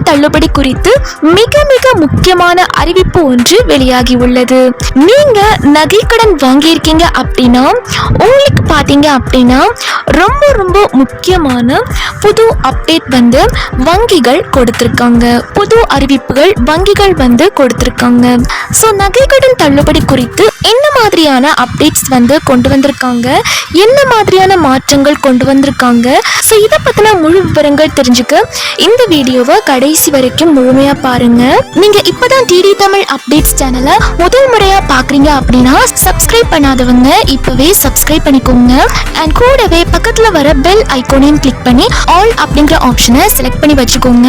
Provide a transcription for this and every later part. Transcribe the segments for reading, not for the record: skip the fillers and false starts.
நகைக்கடன் தள்ளுபடி குறித்து மிக மிக முக்கியமான அறிவிப்பு ஒன்று வெளியாகி உள்ளது. நீங்க நகைக்கடன் வாங்கியிருக்கீங்க அப்படின்னா உங்களுக்கு பாத்தீங்க அப்படின்னா ரொம்ப ரொம்ப முக்கியமான புது அப்டேட் வந்து வங்கிகள் கொடுத்திருக்காங்க. புது அறிவிப்புகள் வங்கிகள் வந்து கொடுத்திருக்காங்க. ஸோ நகைக்கடன் தள்ளுபடி குறித்து என்ன மாதிரியான அப்டேட்ஸ் வந்து கொண்டு வந்திருக்காங்க, என்ன மாதிரியான மாற்றங்கள் கொண்டு வந்திருக்காங்க, ஸோ இதை பத்தின முழு விவரங்கள் தெரிஞ்சுக்க இந்த வீடியோவை கடைசி வரைக்கும் முழுமையா பாருங்க. நீங்க இப்பதான் டிடி தமிழ் அப்டேட்ஸ் சேனலை முதல் முறையா பாக்குறீங்க அப்படின்னா சப்ஸ்கிரைப் பண்ணாதவங்க இப்பவே சப்ஸ்கிரைப் பண்ணிக்கோங்க. அண்ட் கூடவே பக்கத்துல வர பெல் ஐகானையும் கிளிக் பண்ணி ஆல் அப்படிங்கிற ஆப்ஷனை செலக்ட் பண்ணி வச்சுக்கோங்க.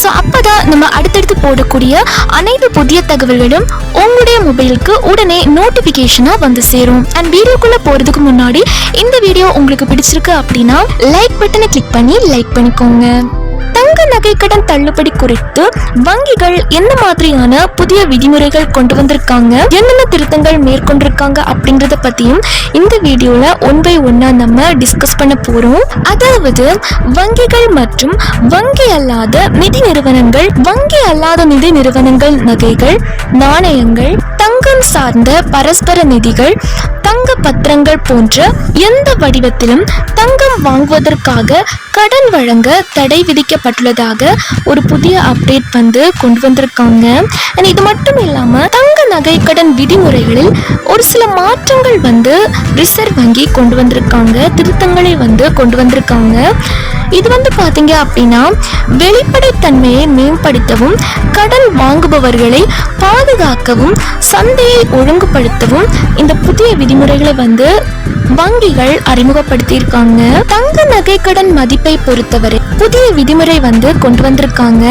ஸோ அப்பதான் நம்ம அடுத்தடுத்து போடக்கூடிய அனைத்து புதிய தகவல்களும் உங்களுடைய மொபைலுக்கு உடனே நோட்டிபிகேஷனா வந்து சேரும். அண்ட் வீடியோக்குள்ள போறதுக்கு முன்னாடி இந்த வீடியோ உங்களுக்கு பிடிச்சிருக்கு அப்படின்னா லைக் பட்டனை கிளிக் பண்ணி லைக் பண்ணிக்கோங்க. தங்க நகைக்கடன் தள்ளுபடி குறித்து வங்கிகள் என்ன மாதிரியான புதிய விதிமுறைகள் கொண்டு வந்திருக்காங்க, என்னென்ன திருத்தங்கள் மேற்கொண்டிருக்காங்க அப்படிங்கறத பத்தியும் இந்த வீடியோல 1 by 1 நம்ம டிஸ்கஸ் பண்ண போறோம். அதாவது வங்கிகள் மற்றும் வங்கி அல்லாத நிதி நிறுவனங்கள் நகைகள், நாணயங்கள், தங்கம் சார்ந்த பரஸ்பர நிதிகள், தங்க பத்திரங்கள் போன்ற எந்த வடிவத்திலும் தங்கம் வாங்குவதற்காக கடன் வழங்க தடை விதிக்கப்பட்டுள்ளதாக ஒரு புதிய அப்டேட் வந்து கொண்டு வந்திருக்காங்க. இது மட்டும் இல்லாம தங்க நகை கடன் விதிமுறைகளில் ஒரு சில மாற்றங்கள் வந்து ரிசர்வ் வங்கி கொண்டு வந்திருக்காங்க, திருத்தங்களை வந்து கொண்டு வந்திருக்காங்க. இது வந்து பாத்தீங்க அப்படின்னா வெளிப்படைத்தன்மையை மேம்படுத்தவும், கடன் வாங்குபவர்களை பாதுகாக்கவும், சந்தையை ஒழுங்குபடுத்தவும் இந்த புதிய விதிமுறைகளை வந்து வங்கிகள் அறிமுகப்படுத்தியிருக்காங்க. தங்க நகை கடன் மதிப்பை பொறுத்தவரை புதிய விதிமுறை வந்து கொண்டு வந்திருக்காங்க.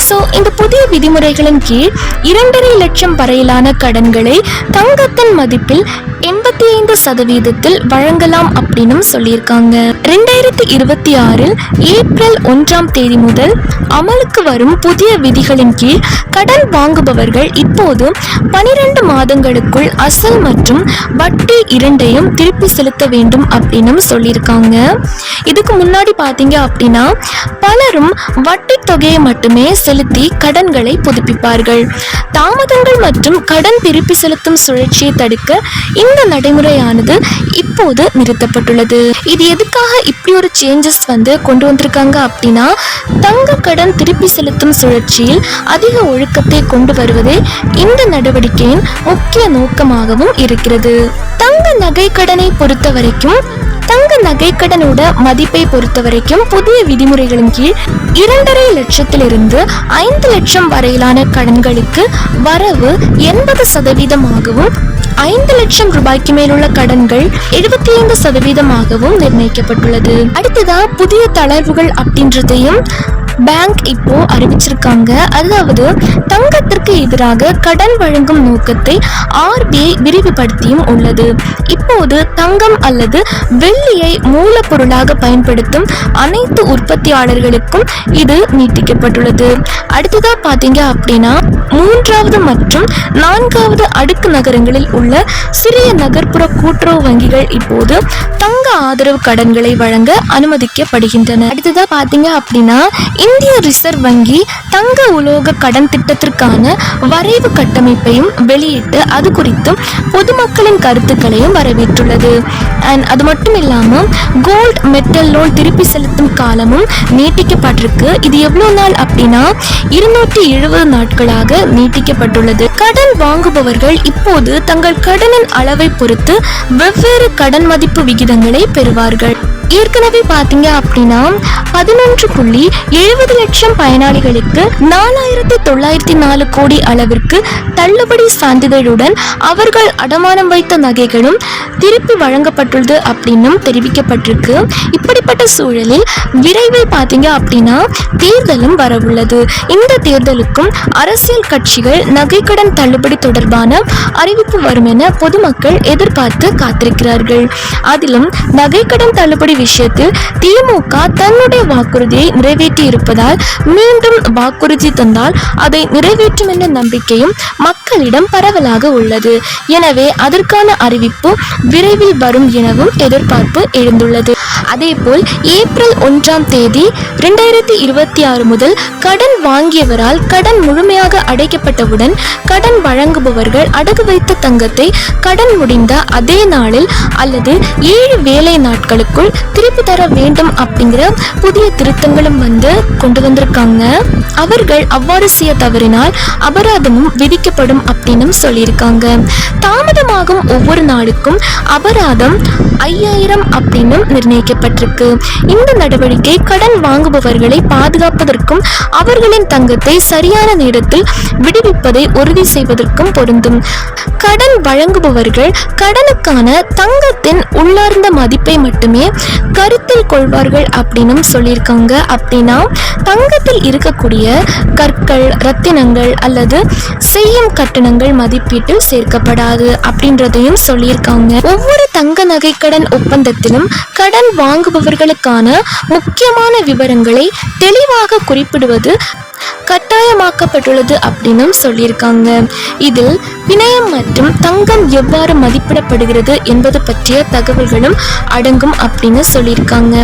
ஸோ இந்த புதிய விதிமுறைகளின் கீழ் 2.5 லட்சம் வரையிலான கடன்களை தங்கத்தின் மதிப்பில் 85% வழங்கலாம் அப்படின்னு சொல்லியிருக்காங்க. 2026 ஏப்ரல் 1 முதல் அமலுக்கு வரும் புதிய விதிகளின் கீழ் கடன் வாங்குபவர்கள் இப்போது 12 மாதங்களுக்குள் அசல் மற்றும் வட்டி இரண்டையும் திருப்பி செலுத்த வேண்டும் அப்படின்னு சொல்லியிருக்காங்க. இதுக்கு முன்னாடி பாத்தீங்க அப்படின்னா பலரும் வட்டி தொகையை மட்டுமே செலுத்தி கடன்களை புதுப்பிப்பார்கள். தாமதங்கள் மற்றும் கடன் திருப்பி செலுத்தும் சுழற்சியை தடுக்க இந்த நடைமுறையானது இப்போது நிறுத்தப்பட்டுள்ளது. இது எதுக்காக இப்படி ஒரு சேஞ்சஸ் வந்து கொண்டு வந்திருக்காங்க அப்படின்னா தங்க கடன் திருப்பி செலுத்தும் சுழற்சியில் அதிக ஒழுக்கத்தை கொண்டு வருவதே இந்த நடவடிக்கையின் முக்கிய நோக்கமாகவும் இருக்கிறது. தங்க நகை கடனை பொறுத்த வரைக்கும் தங்க நகைக்கடனோட மதிப்பை பொறுத்த வரைக்கும் புதிய விதிமுறைகளின் கீழ் 2.5 லட்சத்திலிருந்து 5 லட்சம் வரையிலான கடன்களுக்கு வரவு 80%ஆகவும் 5 லட்சம் ரூபாய்க்கு மேலுள்ள கடன்கள் 75%ஆகவும் நிர்ணயிக்கப்பட்டுள்ளது. அடுத்ததா புதிய தளர்வுகள் அப்படின்றதையும் பேங்க் இப்போ அறிவிச்சிருக்காங்க. அதாவது தங்கத்திற்கு எதிராக கடன் வழங்கும் நோக்கத்தை RBI விரிவுபடுத்தியும் உள்ளது. இப்போது தங்கம் அல்லது வெள்ளியை மூலப்பொருளாக பயன்படுத்தும் அனைத்து உற்பத்தியாளர்களுக்கும் இது நீட்டிக்கப்பட்டுள்ளது. அடுத்ததா பாத்தீங்க அப்படின்னா 3வது மற்றும் 4வது அடுக்கு நகரங்களில் உள்ள சிறிய நகர்ப்புற கூட்டுறவு வங்கிகள் இப்போது தங்க ஆதரவு கடன்களை வழங்க அனுமதிக்கப்படுகின்றன. அடுத்ததா பாத்தீங்க அப்படின்னா இந்திய ரிசர்வ் வங்கி தங்க உலோக கடன் திட்டத்திற்கான வரைவு கட்டமைப்பையும் வெளியிட்டு அது குறித்தும் பொதுமக்களின் கருத்துக்களையும் வரவேற்றுள்ளது. அண்ட் அது மட்டும் இல்லாம கோல்ட் மெட்டல் லோன் திருப்பி செலுத்தும் காலமும் நீட்டிக்கப்பட்டிருக்கு. இது எவ்வளவு நாள் அப்படின்னா 270 நாட்களாக நீட்டிக்கப்பட்டுள்ளது. கடன் வாங்குபவர்கள் இப்போது தங்கள் கடனின் அளவை பொறுத்து வெவ்வேறு கடன் மதிப்பு விகிதங்களை பெறுவார்கள். ஏற்கனவே பாத்தீங்க அப்படின்னா 11.70 லட்சம் பயனாளிகளுக்கு 4904 கோடி அளவிற்கு தள்ளுபடி சான்றிதழுடன் அவர்கள் அடமானம் வைத்த நகைகளும் திருப்பி வழங்கப்பட்டுள்ளது அப்படின்னும் தெரிவிக்கப்பட்டிருக்கு. இப்படிப்பட்ட சூழலில் விரைவில் பாத்தீங்க அப்படின்னா தேர்தலும் வரவுள்ளது. இந்த தேர்தலுக்கும் அரசியல் கட்சிகள் நகைக்கடன் தள்ளுபடி தொடர்பான அறிவிப்பு வரும் என பொதுமக்கள் எதிர்பார்த்து காத்திருக்கிறார்கள். அதிலும் நகைக்கடன் தள்ளுபடி விஷயத்தில் திமுக தன்னுடைய வாக்குறுதியை நிறைவேற்றி இருப்பதால் மீண்டும் வாக்குறுதி தந்தால் அதை நிறைவேற்றும் என்ற நம்பிக்கையும் மக்களிடம் பரவலாக உள்ளது. எனவே அதற்கான அறிவிப்பு விரைவில் வரும் எனவும் எதிர்பார்ப்பு எழுந்துள்ளது. அதேபோல் ஏப்ரல் 1ஆம் தேதி 2026 முதல் கடன் வாங்கியவரால் கடன் முழுமையாக அடைக்கப்பட்டவுடன் கடன் வழங்குபவர்கள் அடகு வைத்த தங்கத்தை கடன் முடிந்த அதே நாளில் அல்லது 7 வேலை நாட்களுக்குள் திருப்பி தர வேண்டும் அப்படிங்கிற புதிய திருத்தங்களும் கொண்டு வந்திருக்காங்க. அவர்கள் அவ்வாறு செய்ய தவறினால் அபராதமும் விதிக்கப்படும் அப்படின்னு சொல்லியிருக்காங்க. தாமதமாகும் ஒவ்வொரு நாளுக்கும் அபராதம் 5000 அப்படின்னு நிர்ணயிக்கப்பட்டிருக்கு. இந்த நடவடிக்கை கடன் வாங்குபவர்களை பாதுகாப்பதற்கும் அவர்களின் தங்கத்தை சரியான நேரத்தில் விடுவிப்பதை உறுதி செய்வதற்கும் பொருந்தும். கடன் வழங்குபவர்கள் கடனுக்கான தங்கத்தின் உள்ளார்ந்த மதிப்பை மட்டுமே கருத்தில் கொள்வார்கள் அப்படின்னு சொல்லியிருக்காங்க. அப்படின்னா தங்கத்தில் இருக்கக்கூடிய கற்கள், ரத்தினங்கள் அல்லது செய்யும் கட்டணங்கள் மதிப்பீட்டில் சேர்க்கப்படாது அப்படின்றதையும் சொல்லியிருக்காங்க. ஒவ்வொரு தங்க நகை கடன் ஒப்பந்தத்திலும் கடன் வாங்குபவர்களுக்கான முக்கியமான விவரங்களை தெளிவாக குறிப்பிடுவது கட்டாயமாக்கப்பட்டுள்ளது அப்படின்னு சொல்லியிருக்காங்க. இதில் பிணையம் மற்றும் தங்கம் எவ்வாறு மதிப்பிடப்படுகிறது என்பது பற்றிய தகவல்களும் அடங்கும் அப்படின்னு சொல்லியிருக்காங்க.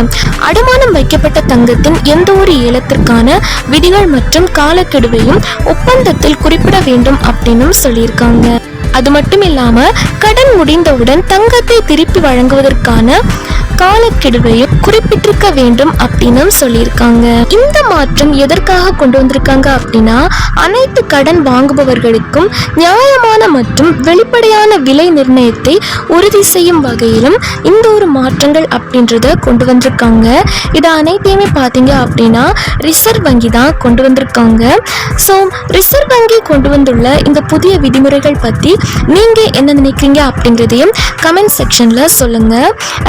அடமானம் வைக்கப்பட்ட தங்கத்தின் எந்த ஒரு ஏலத்திற்கான விதிகள் மற்றும் காலக்கெடுவையும் ஒப்பந்தத்தில் குறிப்பிட வேண்டும் அப்படின்னு சொல்லியிருக்காங்க. அது மட்டும் இல்லாம கடன் முடிந்தவுடன் தங்கத்தை திருப்பி வழங்குவதற்கான காலக்கெடுவையும் குறிப்பிட்டிருக்க வேண்டும் அப்படின்னு சொல்லியிருக்காங்க. இந்த மாற்றம் எதற்காக கொண்டு வந்திருக்காங்க அப்படின்னா அனைத்து கடன் வாங்குபவர்களுக்கும் நியாயமான மற்றும் வெளிப்படையான விலை நிர்ணயத்தை உறுதி செய்யும் வகையிலும் இந்த ஒரு மாற்றங்கள் அப்படின்றத கொண்டு வந்திருக்காங்க. இது அனைத்தையுமே பார்த்தீங்க அப்படின்னா ரிசர்வ் வங்கி தான் கொண்டு வந்திருக்காங்க. ஸோ ரிசர்வ் வங்கி கொண்டு வந்துள்ள இந்த புதிய விதிமுறைகள் பற்றி நீங்க என்ன நினைக்கிறீங்க அப்படிங்கிறதையும் கமெண்ட் செக்ஷன்ல சொல்லுங்க.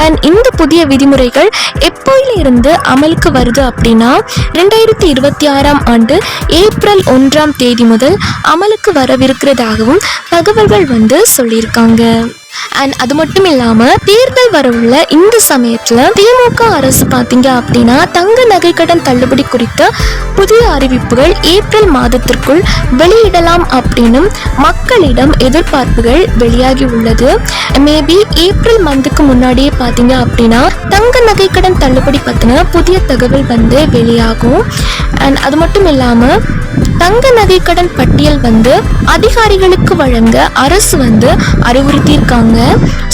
அண்ட் இந்த புதிய விதிமுறைகள் எப்போயிலிருந்து அமலுக்கு வருது அப்படின்னா 2026ஆம் ஆண்டு ஏப்ரல் 1ஆம் தேதி முதல் அமலுக்கு வரவிருக்கிறதாகவும் தகவல்கள் சொல்லியிருக்காங்க. அண்ட் அது மட்டும் இல்லாம தேர்தல் வரவுள்ள இந்த சமயத்துல திமுக அரசு பாத்தீங்க அப்படின்னா தங்க நகை கடன் தள்ளுபடி குறித்த புதிய அறிவிப்புகள் ஏப்ரல் மாதத்திற்குள் வெளியிடலாம் அப்படின்னு மக்களிடம் எதிர்பார்ப்புகள் வெளியாகி உள்ளது. மேபி ஏப்ரல் மந்த்துக்கு முன்னாடியே பாத்தீங்க அப்படின்னா தங்க நகை கடன் தள்ளுபடி பத்தின புதிய தகவல் வெளியாகும். அண்ட் அது மட்டும் இல்லாம தங்க நகை கடன் பட்டியல் அதிகாரிகளுக்கு வழங்க அரசு அறிவுறுத்தியிருக்காங்க.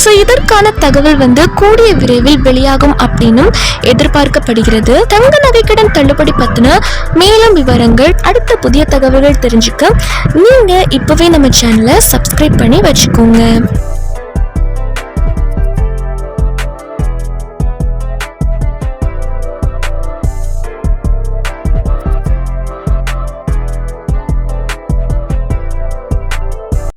ஸோ இதற்கான தகவல் கூடிய விரைவில் வெளியாகும் அப்படின்னு எதிர்பார்க்கப்படுகிறது. தங்க நகை கடன் தள்ளுபடி பத்தின மேலும் விவரங்கள், அடுத்த புதிய தகவல்கள் தெரிஞ்சுக்க நீங்க இப்பவே நம்ம சேனலை சப்ஸ்கிரைப் பண்ணி வச்சுக்கோங்க.